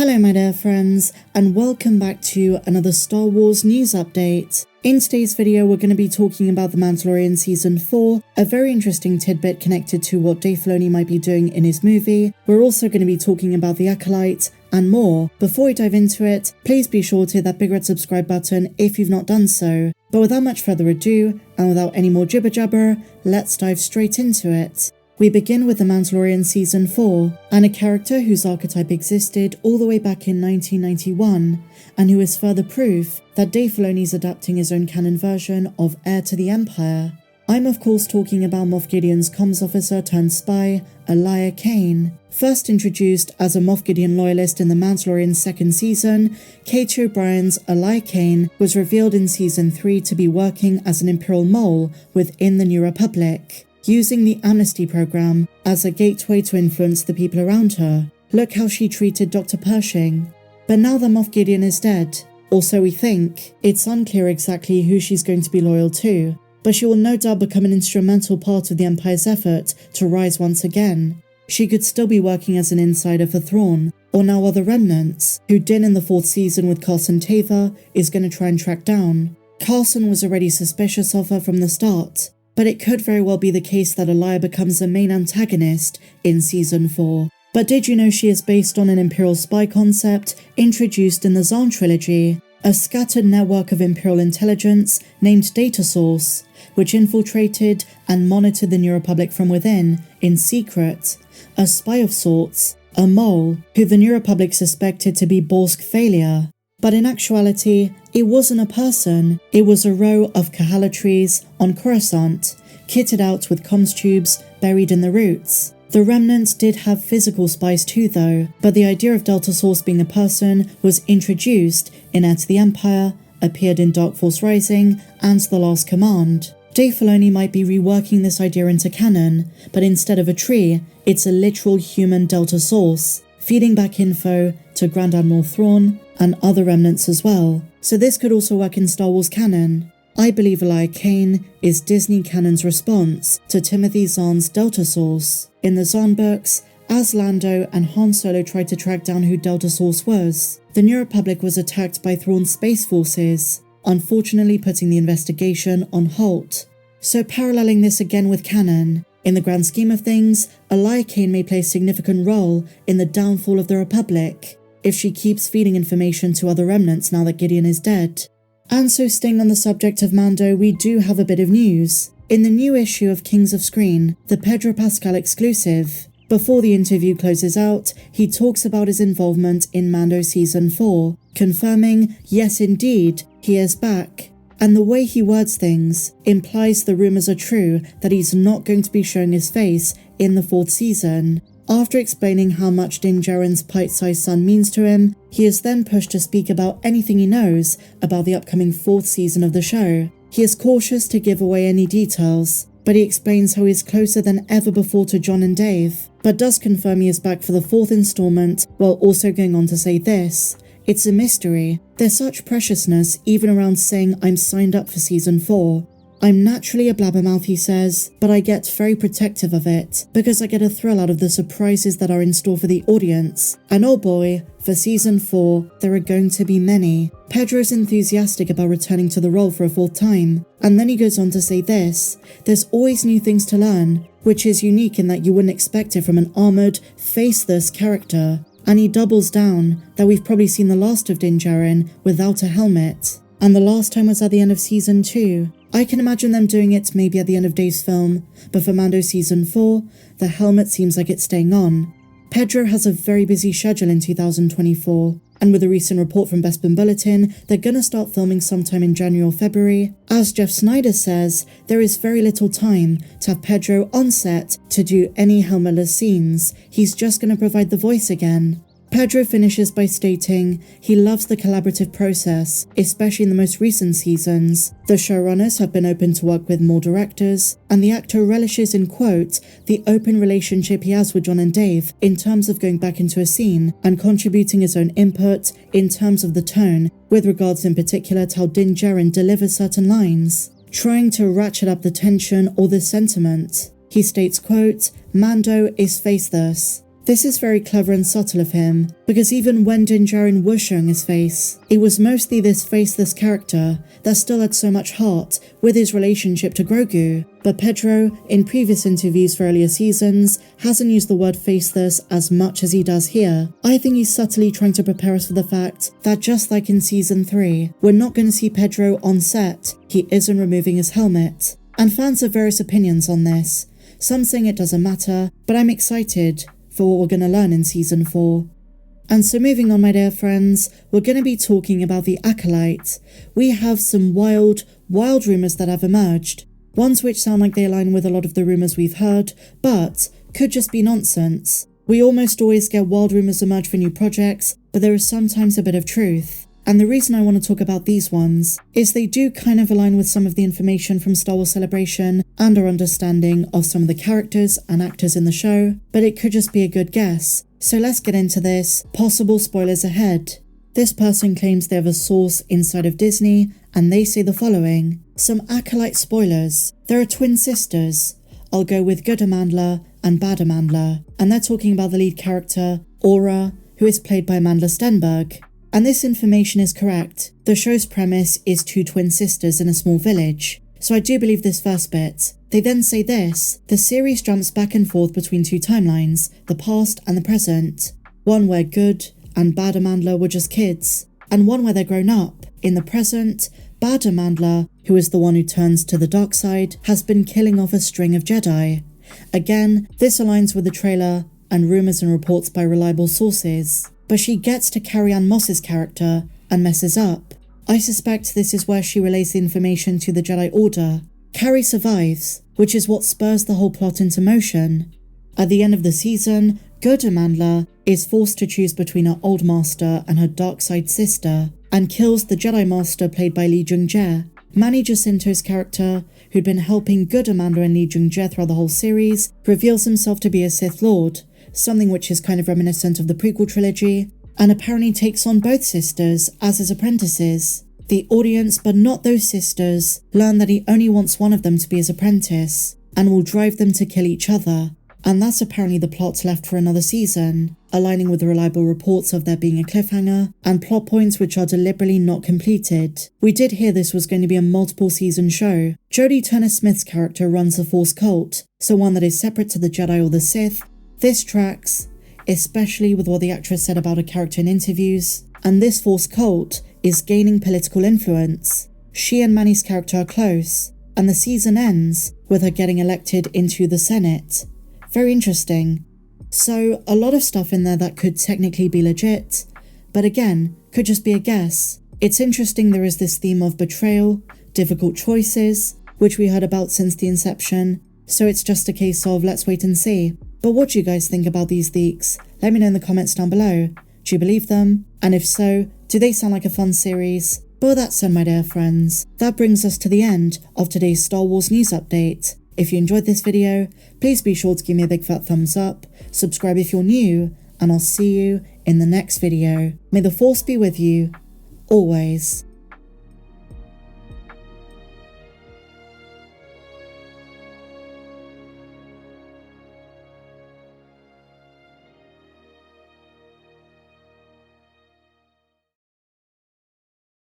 Hello my dear friends, and welcome back to another Star Wars news update. In today's video we're going to be talking about The Mandalorian Season 4, a very interesting tidbit connected to what Dave Filoni might be doing in his movie. We're also going to be talking about The Acolyte, and more. Before we dive into it, please be sure to hit that big red subscribe button if you've not done so. But without much further ado, and without any more jibber jabber, let's dive straight into it. We begin with The Mandalorian Season 4, and a character whose archetype existed all the way back in 1991, and who is further proof that Dave Filoni is adapting his own canon version of Heir to the Empire. I'm of course talking about Moff Gideon's comms officer turned spy, Elia Kane. First introduced as a Moff Gideon loyalist in The Mandalorian's second season, Katie O'Brien's Elia Kane was revealed in Season 3 to be working as an Imperial mole within the New Republic, using the amnesty program as a gateway to influence the people around her. Look how she treated Dr. Pershing. But now that Moff Gideon is dead, or so we think, it's unclear exactly who she's going to be loyal to, but she will no doubt become an instrumental part of the Empire's effort to rise once again. She could still be working as an insider for Thrawn, or now other remnants, who Din in the 4th season with Carson Teva is going to try and track down. Carson was already suspicious of her from the start, but it could very well be the case that Elia becomes the main antagonist in Season 4. But did you know she is based on an Imperial spy concept introduced in the Zahn trilogy, a scattered network of Imperial intelligence named Data Source, which infiltrated and monitored the New Republic from within, in secret, a spy of sorts, a mole, who the New Republic suspected to be Borsk failure. But in actuality, it wasn't a person, it was a row of Kahala trees on Coruscant, kitted out with comms tubes buried in the roots. The remnants did have physical spies too though, but the idea of Delta Source being a person was introduced in Heir to the Empire, appeared in Dark Force Rising, and The Last Command. Dave Filoni might be reworking this idea into canon, but instead of a tree, it's a literal human Delta Source, feeding back info to Grand Admiral Thrawn and other remnants as well. So this could also work in Star Wars canon. I believe Elia Kane is Disney canon's response to Timothy Zahn's Delta Source. In the Zahn books, as Lando and Han Solo tried to track down who Delta Source was, the New Republic was attacked by Thrawn's space forces, unfortunately putting the investigation on halt. So paralleling this again with canon, in the grand scheme of things, Elia Kane may play a significant role in the downfall of the Republic, if she keeps feeding information to other remnants now that Gideon is dead. And so staying on the subject of Mando, we do have a bit of news. In the new issue of Kings of Screen, the Pedro Pascal exclusive, before the interview closes out, he talks about his involvement in Mando Season 4, confirming, yes indeed, he is back. And the way he words things implies the rumours are true that he's not going to be showing his face in the 4th season. After explaining how much Din Djarin's pint-sized son means to him, he is then pushed to speak about anything he knows about the upcoming 4th season of the show. He is cautious to give away any details, but he explains how he is closer than ever before to Jon and Dave, but does confirm he is back for the 4th installment, while also going on to say this: "It's a mystery. There's such preciousness even around saying I'm signed up for Season 4. I'm naturally a blabbermouth," he says, "but I get very protective of it, because I get a thrill out of the surprises that are in store for the audience. And oh boy, for Season 4, there are going to be many." Pedro's enthusiastic about returning to the role for a 4th time, and then he goes on to say this: "There's always new things to learn, which is unique in that you wouldn't expect it from an armoured, faceless character." And he doubles down that we've probably seen the last of Din Djarin without a helmet, and the last time was at the end of Season 2. I can imagine them doing it maybe at the end of Dave's film, but for Mando Season 4, the helmet seems like it's staying on. Pedro has a very busy schedule in 2024, and with a recent report from Bespin Bulletin, they're gonna start filming sometime in January or February. As Jeff Snyder says, there is very little time to have Pedro on set to do any helmetless scenes. He's just gonna provide the voice again. Pedro finishes by stating he loves the collaborative process, especially in the most recent seasons. The showrunners have been open to work with more directors, and the actor relishes in quote, the open relationship he has with Jon and Dave in terms of going back into a scene and contributing his own input in terms of the tone, with regards in particular to how Din Djarin delivers certain lines, trying to ratchet up the tension or the sentiment. He states quote, "Mando is faceless. This is very clever and subtle of him, because even when Din Djarin was showing his face, it was mostly this faceless character that still had so much heart with his relationship to Grogu. But Pedro, in previous interviews for earlier seasons, hasn't used the word faceless as much as he does here. I think he's subtly trying to prepare us for the fact that just like in Season 3, we're not going to see Pedro on set, he isn't removing his helmet. And fans have various opinions on this, some saying it doesn't matter, but I'm excited for what we're going to learn in Season 4. And so moving on, my dear friends, we're going to be talking about the Acolyte. We have some wild rumours that have emerged, ones which sound like they align with a lot of the rumours we've heard, but could just be nonsense. We almost always get wild rumours emerge for new projects, but there is sometimes a bit of truth. And the reason I want to talk about these ones is they do kind of align with some of the information from Star Wars Celebration and our understanding of some of the characters and actors in the show, but it could just be a good guess. So let's get into this. Possible spoilers ahead. This person claims they have a source inside of Disney, and they say the following. Some Acolyte spoilers. There are twin sisters. I'll go with good Amandla and bad Amandla, and they're talking about the lead character, Aura, who is played by Amandla Stenberg. And this information is correct. The show's premise is two twin sisters in a small village. So I do believe this first bit. They then say this. The series jumps back and forth between two timelines, the past and the present. One where good and bad Amandla were just kids, and one where they're grown up. In the present, bad Amandla, who is the one who turns to the dark side, has been killing off a string of Jedi. Again, this aligns with the trailer and rumours and reports by reliable sources. But she gets to Carrie-Anne Moss's character and messes up. I suspect this is where she relays the information to the Jedi Order. Carrie survives, which is what spurs the whole plot into motion. At the end of the season, good Amandla is forced to choose between her old master and her dark side sister, and kills the Jedi Master played by Lee Jung-jae. Manny Jacinto's character, who'd been helping good Amanda and Lee Jung-jae throughout the whole series, reveals himself to be a Sith Lord, something which is kind of reminiscent of the prequel trilogy, and apparently takes on both sisters as his apprentices. The audience, but not those sisters, learn that he only wants one of them to be his apprentice, and will drive them to kill each other. And that's apparently the plot left for another season, aligning with the reliable reports of there being a cliffhanger, and plot points which are deliberately not completed. We did hear this was going to be a multiple season show. Jodie Turner-Smith's character runs a Force cult, so one that is separate to the Jedi or the Sith. This tracks, especially with what the actress said about her character in interviews, and this Force cult is gaining political influence. She and Manny's character are close, and the season ends with her getting elected into the Senate. Very interesting. So, a lot of stuff in there that could technically be legit, but again, could just be a guess. It's interesting there is this theme of betrayal, difficult choices, which we heard about since the inception, so it's just a case of let's wait and see. But what do you guys think about these leaks? Let me know in the comments down below. Do you believe them? And if so, do they sound like a fun series? But with that said, my dear friends, that brings us to the end of today's Star Wars news update. If you enjoyed this video, please be sure to give me a big fat thumbs up, subscribe if you're new, and I'll see you in the next video. May the Force be with you, always.